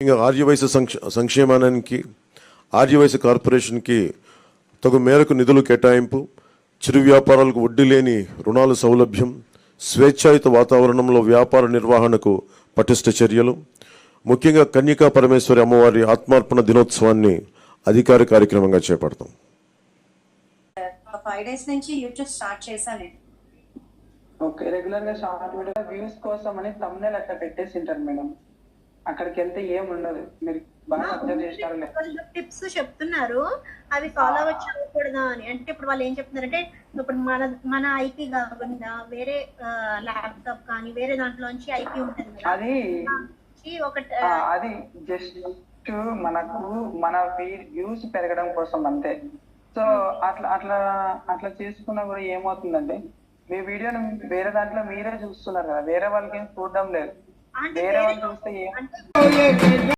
ఇంకా ఆర్యవైశ్య సంక్షేమానికి ఆర్యవైశ్య కార్పొరేషన్కి తగు మేరకు నిధులు కేటాయింపు, చిరు వ్యాపారాలకు వడ్డీ లేని రుణాల సౌలభ్యం, స్వేచ్ఛాయుత వాతావరణంలో వ్యాపార నిర్వహణకు పటిష్ట చర్యలు, ముఖ్యంగా కన్యకా పరమేశ్వరి అమ్మవారి ఆత్మార్పణ దినోత్సవాన్ని అధికార కార్యక్రమంగా చేపడతాం. 5 days నుంచి యూట్యూబ్ స్టార్ట్ చేశాను. ఓకే, రెగ్యులర్ గా షార్ట్ వీడియో వ్యూస్ కోసం అని thumbnail అట్లా పెట్టేసింటారు మేడం. అక్కడికి వెళ్తే ఏం ఉండదు. మీరు బాగా అబ్జర్వ్ చేశారు. టిప్స్ చెప్తున్నారు, అవి ఫాలో అవ్వకూడదా అని. అంటే ఇప్పుడు వాళ్ళు ఏం చెప్తున్నారంటే, ఇప్పుడు మన ఐపీ కాకుండా వేరే ల్యాప్టాప్ కానీ వేరే దాంట్లోంచి ఐపీ ఉంటుంది, అది జస్ట్ మనకు మన వ్యూస్ పెరగడం కోసం అంతే. సో అట్లా చేసుకున్నా కూడా ఏమవుతుందంటే, మీ వీడియోని వేరే దాంట్లో మీరే చూస్తున్నారు కదా, వేరే వాళ్ళకి ఏం చూడడం లేదు. వేరే వాళ్ళు చూస్తే